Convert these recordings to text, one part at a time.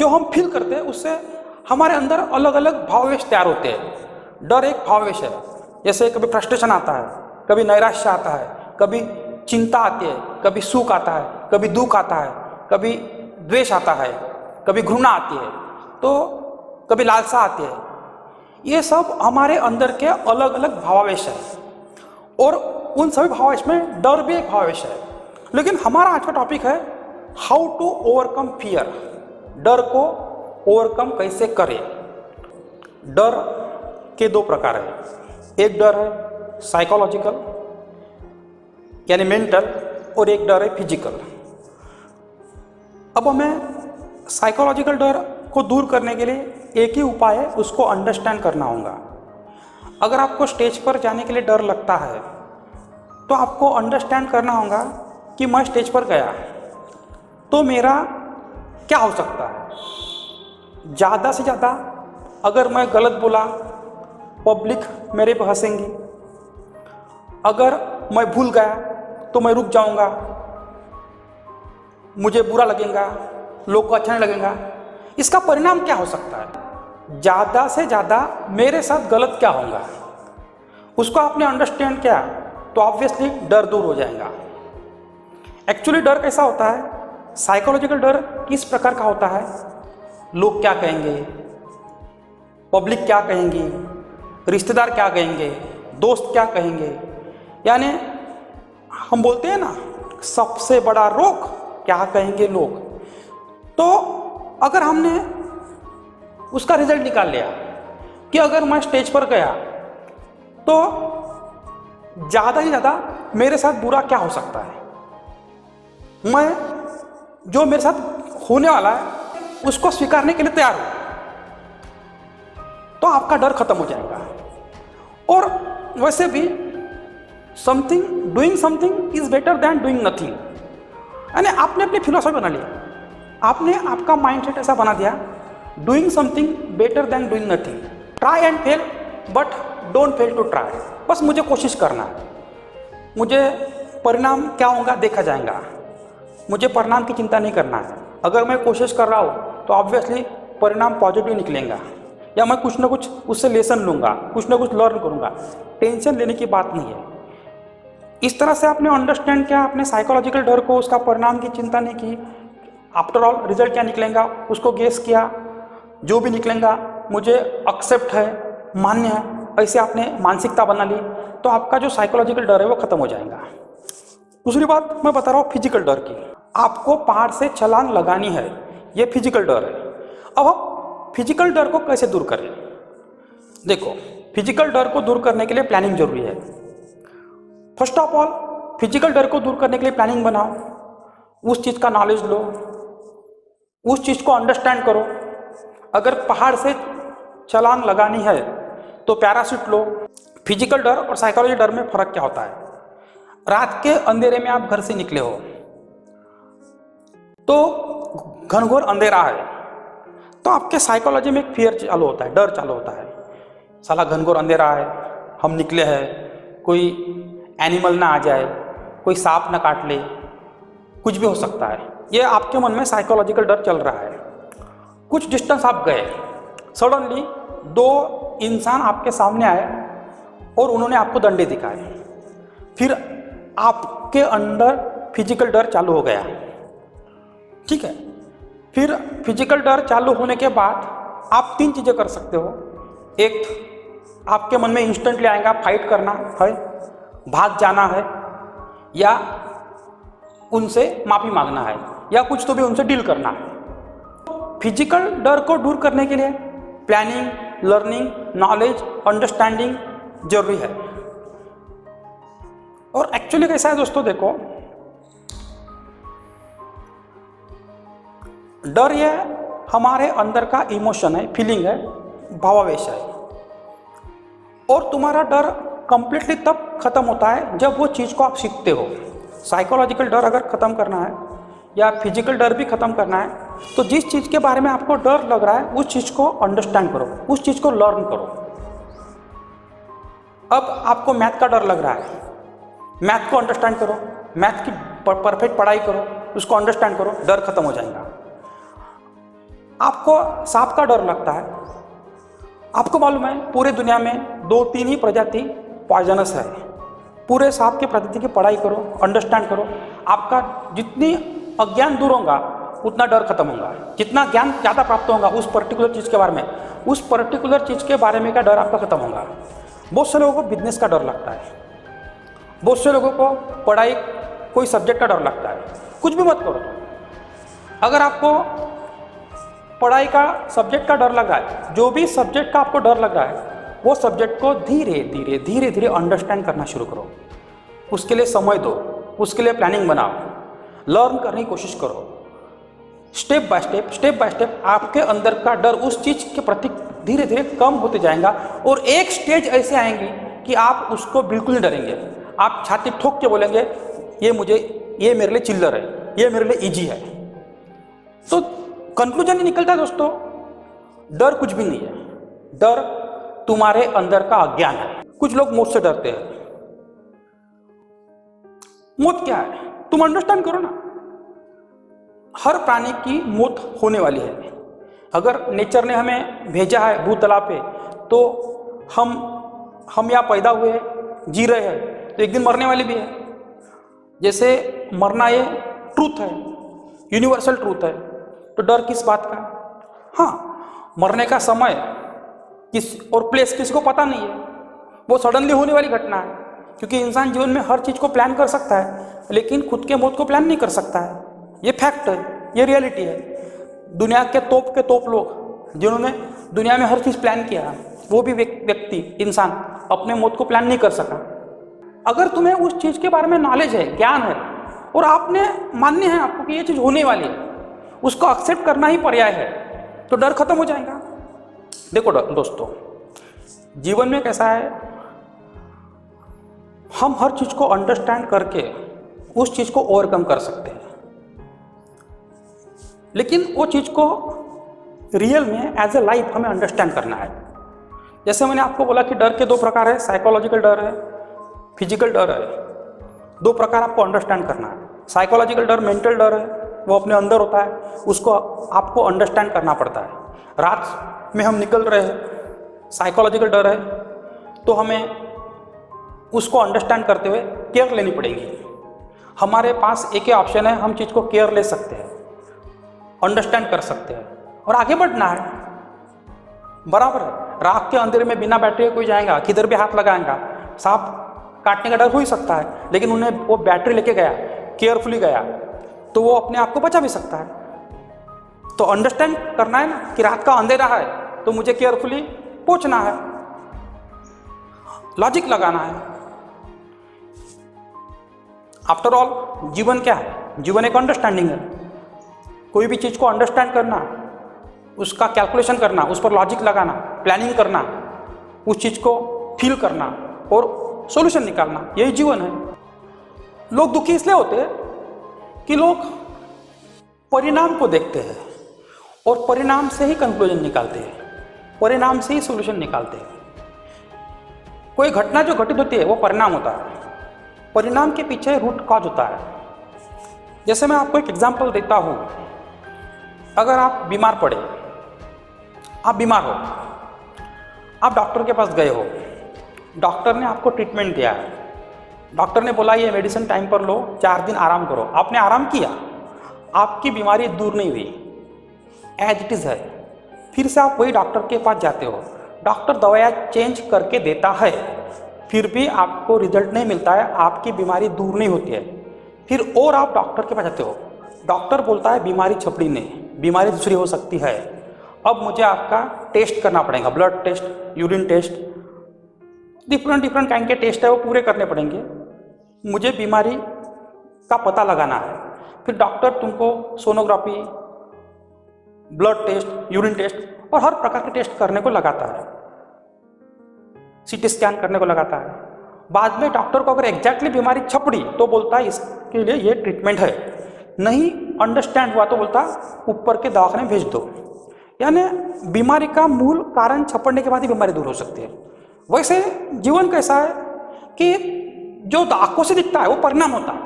जो हम फील करते हैं उससे हमारे अंदर अलग अलग भावावेश तैयार होते हैं। डर एक भावावेश है। जैसे कभी फ्रस्ट्रेशन आता है, कभी नैराश्य आता है, कभी चिंता आती है, कभी सुख आता है, कभी दुख आता है, कभी द्वेष आता है, कभी घृणा आती है, तो कभी लालसा आती है। ये सब हमारे अंदर के अलग अलग भावावेश है और उन सभी भावावेश में डर भी एक भावावेश है। लेकिन हमारा आज का टॉपिक है हाउ टू ओवरकम फियर। डर को ओवरकम कैसे करें। डर के दो प्रकार हैं। एक डर है साइकोलॉजिकल यानी मेंटल और एक डर है फिजिकल। अब हमें साइकोलॉजिकल डर को दूर करने के लिए एक ही उपाय है, उसको अंडरस्टैंड करना होगा। अगर आपको स्टेज पर जाने के लिए डर लगता है तो आपको अंडरस्टैंड करना होगा कि मैं स्टेज पर गया तो मेरा क्या हो सकता है। ज़्यादा से ज़्यादा अगर मैं गलत बोला पब्लिक मेरे पर हंसेंगी, अगर मैं भूल गया तो मैं रुक जाऊंगा, मुझे बुरा लगेगा, लोग को अच्छा नहीं लगेगा। इसका परिणाम क्या हो सकता है, ज़्यादा से ज़्यादा मेरे साथ गलत क्या होगा, उसको आपने अंडरस्टैंड किया तो ऑब्वियसली डर दूर हो जाएगा। एक्चुअली डर कैसा होता है, साइकोलॉजिकल डर किस प्रकार का होता है, लोग क्या कहेंगे, पब्लिक क्या कहेंगी, रिश्तेदार क्या कहेंगे, दोस्त क्या कहेंगे, यानी हम बोलते हैं ना सबसे बड़ा रोग क्या कहेंगे लोग। तो अगर हमने उसका रिजल्ट निकाल लिया कि अगर मैं स्टेज पर गया तो ज़्यादा से ज़्यादा मेरे साथ बुरा क्या हो सकता है, मैं जो मेरे साथ होने वाला है उसको स्वीकारने के लिए तैयार हूं, तो आपका डर खत्म हो जाएगा। और वैसे भी doing something is better than doing nothing. यानी आपने अपनी फिलॉसफी बना लिया, आपने आपका माइंडसेट ऐसा बना दिया, doing something better than doing nothing. Try and fail but don't fail to try. बस मुझे कोशिश करना है, मुझे परिणाम क्या होगा देखा जाएगा, मुझे परिणाम की चिंता नहीं करना है। अगर मैं कोशिश कर रहा हूँ तो ऑब्वियसली परिणाम पॉजिटिव निकलेगा, या मैं कुछ ना कुछ उससे लेसन लूँगा, कुछ ना कुछ लर्न करूँगा। टेंशन लेने की बात नहीं है। इस तरह से आपने अंडरस्टैंड किया, आपने साइकोलॉजिकल डर को, उसका परिणाम की चिंता नहीं की, आफ्टर ऑल रिजल्ट क्या निकलेगा उसको गेस किया, जो भी निकलेगा मुझे एक्सेप्ट है, मान्य है, ऐसे आपने मानसिकता बना ली, तो आपका जो साइकोलॉजिकल डर है वो खत्म हो जाएगा। दूसरी बात मैं बता रहा हूँ फिजिकल डर की। आपको पहाड़ से छलांग लगानी है, ये फिजिकल डर है। अब हम फिजिकल डर को कैसे दूर करें। देखो, फिजिकल डर को दूर करने के लिए प्लानिंग जरूरी है। फर्स्ट ऑफ ऑल फिजिकल डर को दूर करने के लिए प्लानिंग बनाओ, उस चीज़ का नॉलेज लो, उस चीज़ को अंडरस्टैंड करो। अगर पहाड़ से छलांग लगानी है तो पैराशूट लो। फिजिकल डर और साइकोलॉजी डर में फर्क क्या होता है। रात के अंधेरे में आप घर से निकले हो तो घनघोर अंधेरा है, तो आपके साइकोलॉजी में एक फियर चालू होता है, डर चालू होता है। साला घनघोर अंधेरा है, हम निकले हैं, कोई एनिमल ना आ जाए, कोई सांप ना काट ले, कुछ भी हो सकता है। ये आपके मन में साइकोलॉजिकल डर चल रहा है। कुछ डिस्टेंस आप गए, सडनली दो इंसान आपके सामने आए और उन्होंने आपको डंडे दिखाए, फिर आपके अंदर फिजिकल डर चालू हो गया। ठीक है, फिर फिजिकल डर चालू होने के बाद आप तीन चीज़ें कर सकते हो। एक, आपके मन में इंस्टेंटली आएगा फाइट करना है, भाग जाना है, या उनसे माफ़ी मांगना है, या कुछ तो भी उनसे डील करना है। फिजिकल डर को दूर करने के लिए प्लानिंग, लर्निंग, नॉलेज, अंडरस्टैंडिंग जरूरी है। और एक्चुअली कैसा है दोस्तों, देखो डर ये हमारे अंदर का इमोशन है, फीलिंग है, भावावेश है। और तुम्हारा डर कंप्लीटली तब खत्म होता है जब वो चीज़ को आप सीखते हो। साइकोलॉजिकल डर अगर खत्म करना है या फिजिकल डर भी खत्म करना है तो जिस चीज़ के बारे में आपको डर लग रहा है उस चीज़ को अंडरस्टैंड करो, उस चीज़ को लर्न करो। अब आपको मैथ का डर लग रहा है, मैथ को अंडरस्टैंड करो, मैथ की परफेक्ट पढ़ाई करो, उसको अंडरस्टैंड करो, डर खत्म हो जाएगा। आपको सांप का डर लगता है। आपको मालूम है पूरे दुनिया में 2-3 ही प्रजाति पॉइजनस है। पूरे सांप की प्रजाति की पढ़ाई करो, अंडरस्टैंड करो, आपका जितनी अज्ञान दूर होगा उतना डर खत्म होगा। जितना ज्ञान ज़्यादा प्राप्त होगा उस पर्टिकुलर चीज़ के बारे में, उस पर्टिकुलर चीज़ के बारे में का डर आपका खत्म होगा। बहुत से लोगों को बिजनेस का डर लगता है, बहुत से लोगों को पढ़ाई कोई सब्जेक्ट का डर लगता है। कुछ भी मत करो, अगर आपको पढ़ाई का सब्जेक्ट का डर लग रहा है, जो भी सब्जेक्ट का आपको डर लग रहा है वो सब्जेक्ट को धीरे धीरे अंडरस्टैंड करना शुरू करो। उसके लिए समय दो, उसके लिए प्लानिंग बनाओ, लर्न करने की कोशिश करो। स्टेप बाय स्टेप आपके अंदर का डर उस चीज़ के प्रति धीरे धीरे कम होते जाएगा और एक स्टेज ऐसे आएंगी कि आप उसको बिल्कुल नहीं डरेंगे। आप छाती ठोक के बोलेंगे ये मेरे लिए चिल्लर है, ये मेरे लिए इजी है। तो कंक्लूजन ही निकलता है दोस्तों, डर कुछ भी नहीं है, डर तुम्हारे अंदर का अज्ञान है। कुछ लोग मौत से डरते हैं। मौत क्या है तुम अंडरस्टैंड करो ना। हर प्राणी की मौत होने वाली है। अगर नेचर ने हमें भेजा है भूतला पे तो हम यहाँ पैदा हुए जी रहे हैं तो एक दिन मरने वाले भी है। जैसे मरना ये ट्रूथ है, यूनिवर्सल ट्रूथ है, तो डर किस बात का। हाँ, मरने का समय किस और प्लेस किसी को पता नहीं है, वो सडनली होने वाली घटना है। क्योंकि इंसान जीवन में हर चीज़ को प्लान कर सकता है लेकिन खुद के मौत को प्लान नहीं कर सकता है। ये फैक्ट है, ये रियलिटी है। दुनिया के तोप लोग जिन्होंने दुनिया में हर चीज़ प्लान किया, वो भी व्यक्ति इंसान अपने मौत को प्लान नहीं कर सका। अगर तुम्हें उस चीज़ के बारे में नॉलेज है, ज्ञान है और आपने मान्य है आपको कि ये चीज़ होने वाली है, उसको एक्सेप्ट करना ही पर्याय है, तो डर खत्म हो जाएगा। देखो दोस्तों, जीवन में कैसा है, हम हर चीज़ को अंडरस्टैंड करके उस चीज़ को ओवरकम कर सकते हैं, लेकिन वो चीज़ को रियल में एज ए लाइफ हमें अंडरस्टैंड करना है। जैसे मैंने आपको बोला कि डर के 2 प्रकार है, साइकोलॉजिकल डर है, फिजिकल डर है। 2 प्रकार आपको अंडरस्टैंड करना है। साइकोलॉजिकल डर मेंटल डर है, वो अपने अंदर होता है, उसको आपको अंडरस्टैंड करना पड़ता है। रात में हम निकल रहे हैं, साइकोलॉजिकल डर है, तो हमें उसको अंडरस्टैंड करते हुए केयर लेनी पड़ेगी। हमारे पास एक ही ऑप्शन है, हम चीज़ को केयर ले सकते हैं, अंडरस्टैंड कर सकते हैं और आगे बढ़ना है। बराबर है, रात के अंधेरे में बिना बैटरी कोई जाएगा, किधर भी हाथ लगाएगा, सांप काटने का डर हो ही सकता है, लेकिन उन्हें वो बैटरी लेके गया, केयरफुली गया, तो वो अपने आप को बचा भी सकता है। तो अंडरस्टैंड करना है ना कि रात का अंधेरा है तो मुझे केयरफुली पहुंचना है, लॉजिक लगाना है। आफ्टर ऑल जीवन क्या है? जीवन एक अंडरस्टैंडिंग है। कोई भी चीज़ को अंडरस्टैंड करना, उसका कैलकुलेशन करना, उस पर लॉजिक लगाना, प्लानिंग करना, उस चीज़ को फील करना और सॉल्यूशन निकालना, यही जीवन है। लोग दुखी इसलिए होते हैं कि लोग परिणाम को देखते हैं और परिणाम से ही कंक्लूजन निकालते हैं, परिणाम से ही सॉल्यूशन निकालते हैं। कोई घटना जो घटित होती है वो परिणाम होता है, परिणाम के पीछे रूट कॉज होता है। जैसे मैं आपको एक एग्जांपल देता हूँ, अगर आप बीमार पड़े, आप बीमार हो, आप डॉक्टर के पास गए हो, डॉक्टर ने आपको ट्रीटमेंट दिया है, डॉक्टर ने बोला ये मेडिसिन टाइम पर लो, 4 दिन आराम करो, आपने आराम किया, आपकी बीमारी दूर नहीं हुई, एज इट इज़ है। फिर से आप वही डॉक्टर के पास जाते हो, डॉक्टर दवाइयाँ चेंज करके देता है, फिर भी आपको रिजल्ट नहीं मिलता है, आपकी बीमारी दूर नहीं होती है। फिर और आप डॉक्टर के पास जाते हो, डॉक्टर बोलता है बीमारी छपड़ी नहीं, बीमारी दूसरी हो सकती है, अब मुझे आपका टेस्ट करना पड़ेगा, blood test, urine test, different kind के टेस्ट है वो पूरे करने पड़ेंगे, मुझे बीमारी का पता लगाना है। फिर डॉक्टर तुमको sonography, blood test, urine test और हर प्रकार के टेस्ट करने को लगाता है, सीटी स्कैन करने को लगाता है। बाद में डॉक्टर को अगर एग्जैक्टली बीमारी छपड़ी तो बोलता है इसके लिए ये ट्रीटमेंट है, नहीं अंडरस्टैंड हुआ तो बोलता ऊपर के दवाखाने भेज दो। यानी बीमारी का मूल कारण छपड़ने के बाद ही बीमारी दूर हो सकती है। वैसे जीवन कैसा है कि जो आंखों से दिखता है वो परिणाम होता है,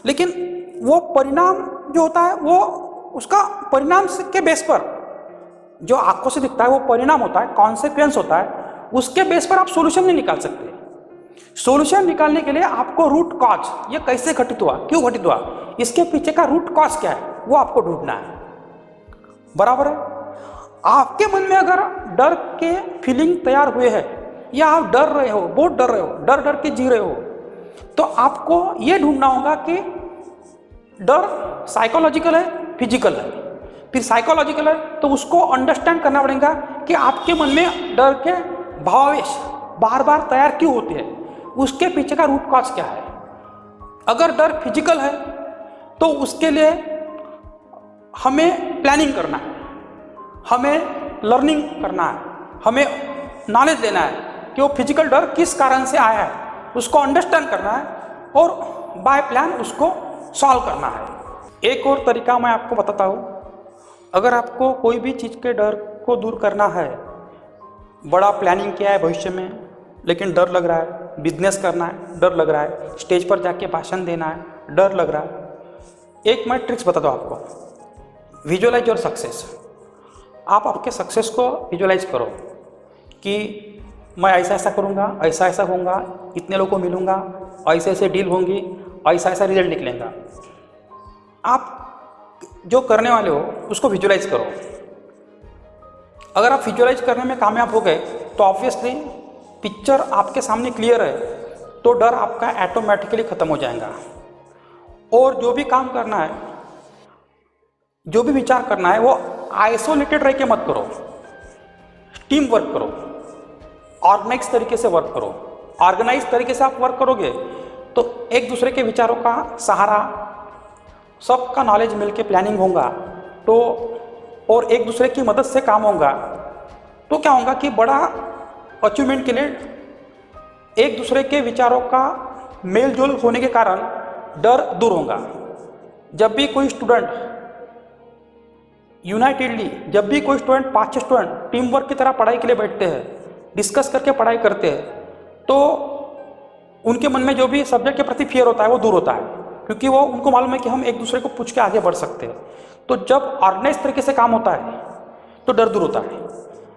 लेकिन वो परिणाम जो होता है वो उसका परिणाम के बेस पर जो आंखों से दिखता है वो परिणाम होता है, कॉन्सिक्वेंस होता है, उसके बेस पर आप सॉल्यूशन नहीं निकाल सकते। सॉल्यूशन निकालने के लिए आपको रूट कॉज, ये कैसे घटित हुआ, क्यों घटित हुआ, इसके पीछे का रूट कॉज क्या है, वो आपको ढूंढना है। बराबर है। आपके मन में अगर डर के फीलिंग तैयार हुए हैं या आप डर रहे हो, बहुत डर रहे हो, डर डर के जी रहे हो, तो आपको ये ढूंढना होगा कि डर साइकोलॉजिकल है, फिजिकल है। फिर साइकोलॉजिकल है तो उसको अंडरस्टैंड करना पड़ेगा कि आपके मन में डर के भावावेश बार बार तैयार क्यों होते हैं, उसके पीछे का रूट कॉज क्या है। अगर डर फिजिकल है तो उसके लिए हमें प्लानिंग करना है, हमें लर्निंग करना है, हमें नॉलेज लेना है कि वो फिजिकल डर किस कारण से आया है, उसको अंडरस्टैंड करना है और बाय प्लान उसको सॉल्व करना है। एक और तरीका मैं आपको बताता हूँ। अगर आपको कोई भी चीज़ के डर को दूर करना है, बड़ा प्लानिंग किया है भविष्य में लेकिन डर लग रहा है, बिजनेस करना है डर लग रहा है, स्टेज पर जाके भाषण देना है डर लग रहा है, एक मैं ट्रिक्स बताता हूँ आपको। Visualise your success. आप आपके सक्सेस को विजुअलाइज करो कि मैं ऐसा ऐसा करूँगा, ऐसा ऐसा होऊंगा, इतने लोगों को मिलूँगा, ऐसे ऐसे डील होंगी, ऐसा ऐसा रिजल्ट निकलेगा। आप जो करने वाले हो उसको विजुअलाइज करो। अगर आप विजुअलाइज करने में कामयाब हो गए तो ऑब्वियसली पिक्चर आपके सामने क्लियर है, तो डर आपका ऑटोमेटिकली ख़त्म हो जाएगा। और जो भी काम करना है, जो भी विचार करना है, वो आइसोलेटेड रह के मत करो, टीम वर्क करो, ऑर्गेनाइज तरीके से वर्क करो। ऑर्गेनाइज तरीके से आप वर्क करोगे तो एक दूसरे के विचारों का सहारा, सबका नॉलेज मिलके प्लानिंग होगा तो, और एक दूसरे की मदद से काम होगा तो क्या होगा कि बड़ा अचीवमेंट के लिए एक दूसरे के विचारों का मेल जोल होने के कारण डर दूर होगा। जब भी कोई स्टूडेंट यूनाइटेडली, जब भी कोई स्टूडेंट 5-6 स्टूडेंट टीम वर्क की तरह पढ़ाई के लिए बैठते हैं, डिस्कस करके पढ़ाई करते हैं, तो उनके मन में जो भी सब्जेक्ट के प्रति फियर होता है वो दूर होता है, क्योंकि वो उनको मालूम है कि हम एक दूसरे को पूछ के आगे बढ़ सकते हैं। तो जब ऑर्गेनाइज तरीके से काम होता है तो डर दूर होता है।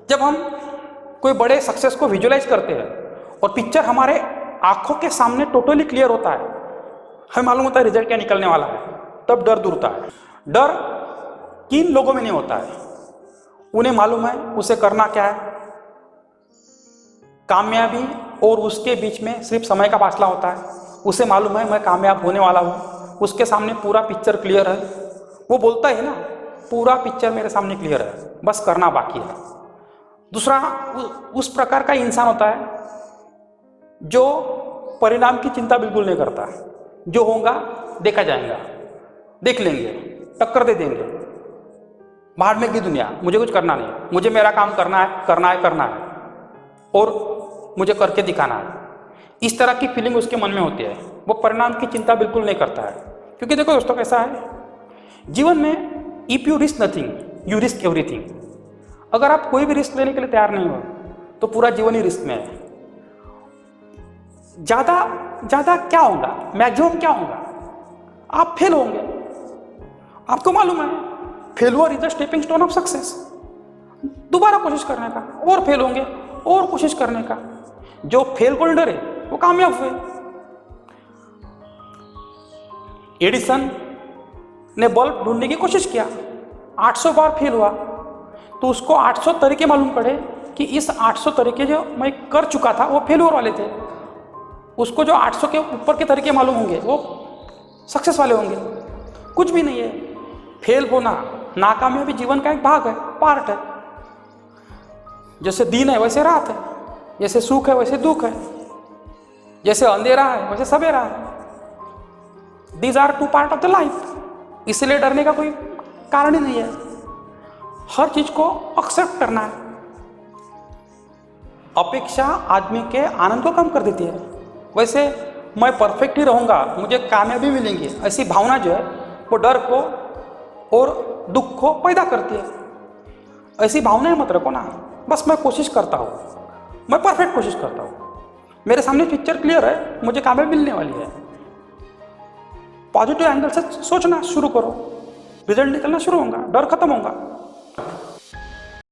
जब हम कोई बड़े सक्सेस को विजुअलाइज करते हैं और पिक्चर हमारे आंखों के सामने टोटली क्लियर होता है, हमें मालूम होता है रिजल्ट क्या निकलने वाला है, तब डर दूर होता है। डर किन लोगों में नहीं होता है, उन्हें मालूम है उसे करना क्या है, कामयाबी और उसके बीच में सिर्फ समय का फासला होता है। उसे मालूम है मैं कामयाब होने वाला हूँ, उसके सामने पूरा पिक्चर क्लियर है। वो बोलता है ना, पूरा पिक्चर मेरे सामने क्लियर है, बस करना बाकी है। दूसरा, उस प्रकार का इंसान होता है जो परिणाम की चिंता बिल्कुल नहीं करता, जो होगा देखा जाएगा, देख लेंगे, टक्कर दे देंगे, भाड़ में की दुनिया, मुझे कुछ करना नहीं, मुझे मेरा काम करना है, करना है, करना है और मुझे करके दिखाना है। इस तरह की फीलिंग उसके मन में होती है। वो परिणाम की चिंता बिल्कुल नहीं करता है, क्योंकि देखो दोस्तों कैसा है, जीवन में if you risk nothing you risk everything. अगर आप कोई भी रिस्क लेने के लिए तैयार नहीं हो तो पूरा जीवन ही रिस्क में है। ज़्यादा क्या होगा, मैक्सिमम क्या होगा, आप फेल होंगे। आपको मालूम है failure is the stepping stone of success. दोबारा कोशिश करने का, और फेल होंगे और कोशिश करने का। जो फेल को डरे वो कामयाब हुए। एडिसन ने बल्ब ढूंढने की कोशिश किया, 800 बार फेल हुआ, तो उसको 800 तरीके मालूम पड़े कि इस 800 तरीके जो मैं कर चुका था वो फेलुअर वाले थे। उसको जो 800 के ऊपर के तरीके मालूम होंगे वो सक्सेस वाले होंगे। कुछ भी नहीं है, फेल होना, नाकामयाबी जीवन का एक भाग है, पार्ट है। जैसे दिन है वैसे रात है, जैसे सुख है वैसे दुख है, जैसे अंधेरा है वैसे सवेरा है। These are 2 part of the life. इसलिए डरने का कोई कारण ही नहीं है। हर चीज को एक्सेप्ट करना है। अपेक्षा आदमी के आनंद को कम कर देती है। वैसे मैं परफेक्ट ही रहूंगा, मुझे कामयाबी मिलेंगी, ऐसी भावना जो है वो डर को और दुख को पैदा करती है। ऐसी भावनाएं मत रखो ना, बस मैं कोशिश करता हूँ, मैं परफेक्ट कोशिश करता हूँ, मेरे सामने पिक्चर क्लियर है, मुझे कामयाबी मिलने वाली है। पॉजिटिव एंगल से सोचना शुरू करो, रिजल्ट निकलना शुरू होगा, डर खत्म होगा।